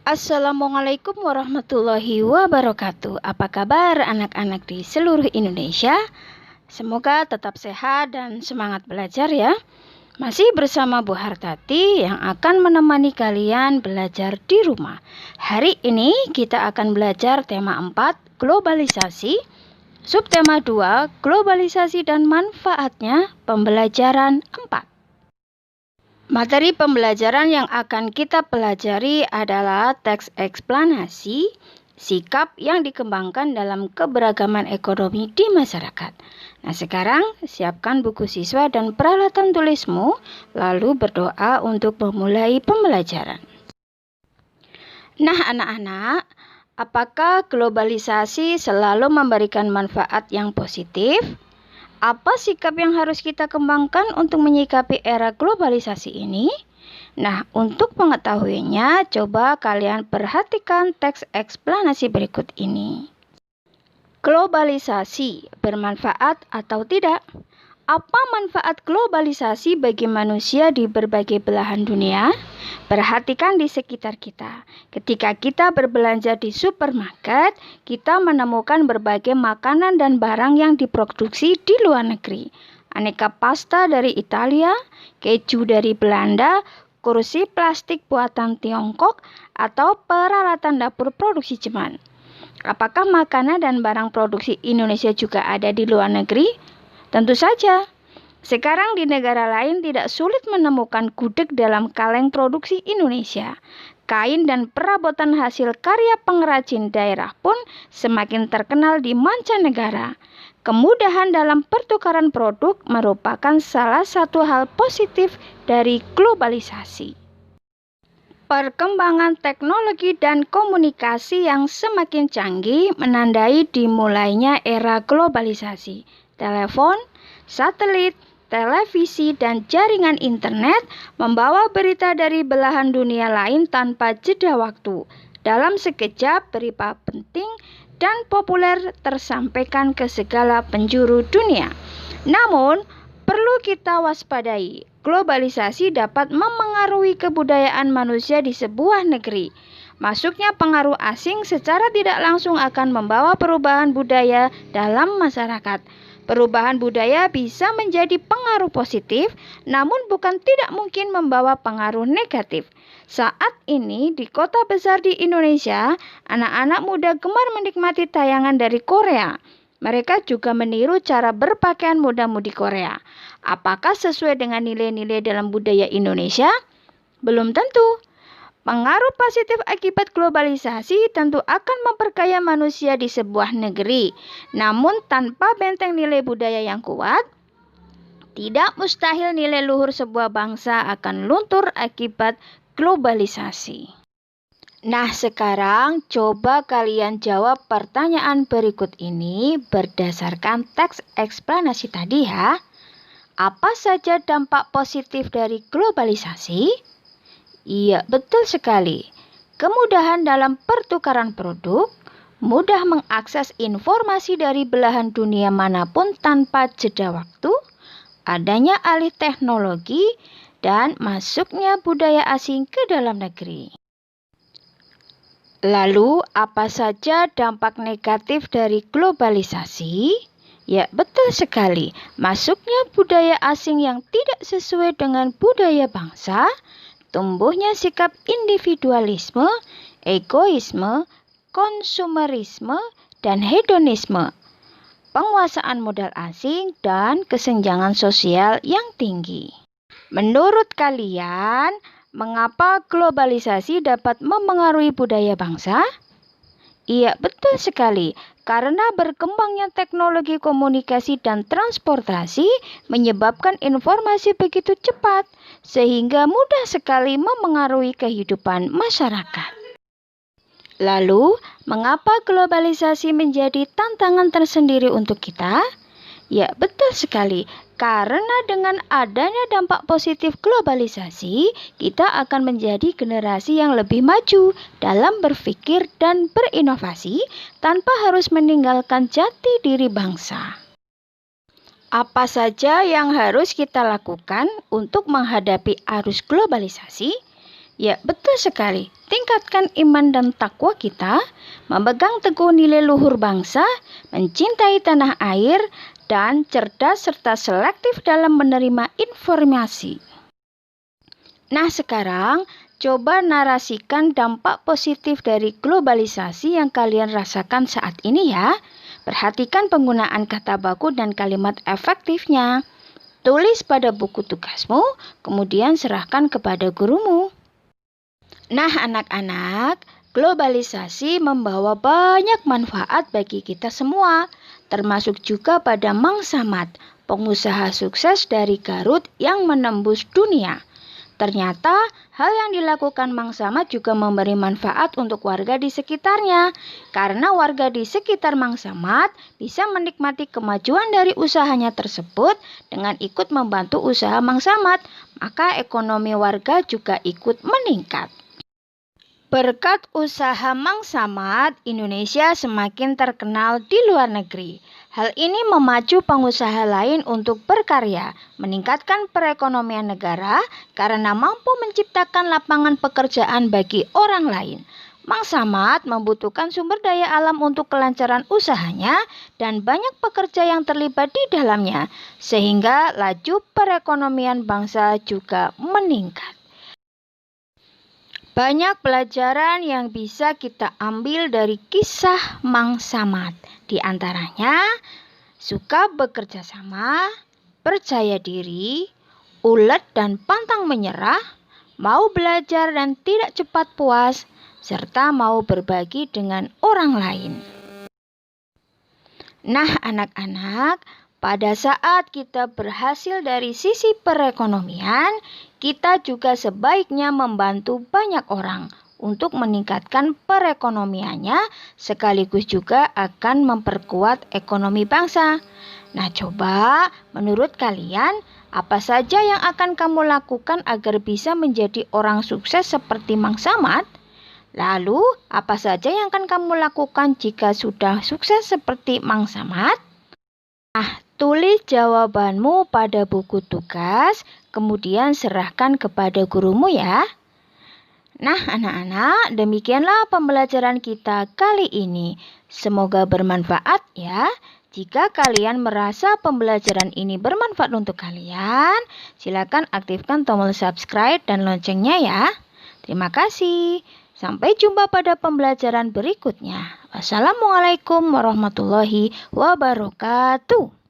Assalamualaikum warahmatullahi wabarakatuh. Apa kabar anak-anak di seluruh Indonesia? Semoga tetap sehat dan semangat belajar ya. Masih bersama Bu Hartati yang akan menemani kalian belajar di rumah. Hari ini kita akan belajar tema 4, globalisasi. Subtema 2, globalisasi dan manfaatnya, pembelajaran 4. Materi pembelajaran yang akan kita pelajari adalah teks eksplanasi, sikap yang dikembangkan dalam keberagaman ekonomi di masyarakat. Nah, sekarang siapkan buku siswa dan peralatan tulismu, lalu berdoa untuk memulai pembelajaran. Nah, anak-anak, apakah globalisasi selalu memberikan manfaat yang positif? Apa sikap yang harus kita kembangkan untuk menyikapi era globalisasi ini? Nah, untuk mengetahuinya, coba kalian perhatikan teks eksplanasi berikut ini. Globalisasi bermanfaat atau tidak? Apa manfaat globalisasi bagi manusia di berbagai belahan dunia? Perhatikan di sekitar kita. Ketika kita berbelanja di supermarket, kita menemukan berbagai makanan dan barang yang diproduksi di luar negeri. Aneka pasta dari Italia, keju dari Belanda, kursi plastik buatan Tiongkok, atau peralatan dapur produksi Jerman. Apakah makanan dan barang produksi Indonesia juga ada di luar negeri? Tentu saja. Sekarang di negara lain tidak sulit menemukan gudeg dalam kaleng produksi Indonesia. Kain dan perabotan hasil karya pengrajin daerah pun semakin terkenal di mancanegara. Kemudahan dalam pertukaran produk merupakan salah satu hal positif dari globalisasi. Perkembangan teknologi dan komunikasi yang semakin canggih menandai dimulainya era globalisasi. Telepon, satelit, televisi, dan jaringan internet membawa berita dari belahan dunia lain tanpa jeda waktu. Dalam sekejap, berita penting dan populer tersampaikan ke segala penjuru dunia. Namun, perlu kita waspadai, globalisasi dapat memengaruhi kebudayaan manusia di sebuah negeri. Masuknya pengaruh asing secara tidak langsung akan membawa perubahan budaya dalam masyarakat. Perubahan budaya bisa menjadi pengaruh positif, namun bukan tidak mungkin membawa pengaruh negatif. Saat ini di kota besar di Indonesia, anak-anak muda gemar menikmati tayangan dari Korea. Mereka juga meniru cara berpakaian muda-mudi Korea. Apakah sesuai dengan nilai-nilai dalam budaya Indonesia? Belum tentu. Pengaruh positif akibat globalisasi tentu akan memperkaya manusia di sebuah negeri. Namun tanpa benteng nilai budaya yang kuat, tidak mustahil nilai luhur sebuah bangsa akan luntur akibat globalisasi. Nah, sekarang coba kalian jawab pertanyaan berikut ini berdasarkan teks eksplanasi tadi ya. Apa saja dampak positif dari globalisasi? Iya, betul sekali. Kemudahan dalam pertukaran produk, mudah mengakses informasi dari belahan dunia manapun tanpa jeda waktu, adanya alih teknologi, dan masuknya budaya asing ke dalam negeri. Lalu, apa saja dampak negatif dari globalisasi? Ya, betul sekali. Masuknya budaya asing yang tidak sesuai dengan budaya bangsa, tumbuhnya sikap individualisme, egoisme, konsumerisme, dan hedonisme, penguasaan modal asing, dan kesenjangan sosial yang tinggi. Menurut kalian, mengapa globalisasi dapat memengaruhi budaya bangsa? Iya, betul sekali. Karena berkembangnya teknologi komunikasi dan transportasi menyebabkan informasi begitu cepat, sehingga mudah sekali memengaruhi kehidupan masyarakat. Lalu, mengapa globalisasi menjadi tantangan tersendiri untuk kita? Ya, betul sekali. Karena dengan adanya dampak positif globalisasi, kita akan menjadi generasi yang lebih maju dalam berpikir dan berinovasi tanpa harus meninggalkan jati diri bangsa. Apa saja yang harus kita lakukan untuk menghadapi arus globalisasi? Ya, betul sekali. Tingkatkan iman dan takwa kita, memegang teguh nilai luhur bangsa, mencintai tanah air, dan cerdas serta selektif dalam menerima informasi. Nah, sekarang coba narasikan dampak positif dari globalisasi yang kalian rasakan saat ini ya. Perhatikan penggunaan kata baku dan kalimat efektifnya. Tulis pada buku tugasmu, kemudian serahkan kepada gurumu. Nah, anak-anak, globalisasi membawa banyak manfaat bagi kita semua, termasuk juga pada Mang Samad, pengusaha sukses dari Garut yang menembus dunia. Ternyata hal yang dilakukan Mang Samad juga memberi manfaat untuk warga di sekitarnya. Karena warga di sekitar Mang Samad bisa menikmati kemajuan dari usahanya tersebut dengan ikut membantu usaha Mang Samad, maka ekonomi warga juga ikut meningkat. Berkat usaha Mang Samad, Indonesia semakin terkenal di luar negeri. Hal ini memacu pengusaha lain untuk berkarya, meningkatkan perekonomian negara karena mampu menciptakan lapangan pekerjaan bagi orang lain. Mang Samad membutuhkan sumber daya alam untuk kelancaran usahanya dan banyak pekerja yang terlibat di dalamnya, sehingga laju perekonomian bangsa juga meningkat. Banyak pelajaran yang bisa kita ambil dari kisah Mang Samad. Di antaranya, suka bekerja sama, percaya diri, ulet dan pantang menyerah, mau belajar dan tidak cepat puas, serta mau berbagi dengan orang lain. Nah, anak-anak, pada saat kita berhasil dari sisi perekonomian, kita juga sebaiknya membantu banyak orang untuk meningkatkan perekonomiannya, sekaligus juga akan memperkuat ekonomi bangsa. Nah, coba menurut kalian, apa saja yang akan kamu lakukan agar bisa menjadi orang sukses seperti Mang Samad? Lalu, apa saja yang akan kamu lakukan jika sudah sukses seperti Mang Samad? Tulis jawabanmu pada buku tugas, kemudian serahkan kepada gurumu ya. Nah, anak-anak, demikianlah pembelajaran kita kali ini. Semoga bermanfaat ya. Jika kalian merasa pembelajaran ini bermanfaat untuk kalian, silakan aktifkan tombol subscribe dan loncengnya ya. Terima kasih. Sampai jumpa pada pembelajaran berikutnya. Wassalamualaikum warahmatullahi wabarakatuh.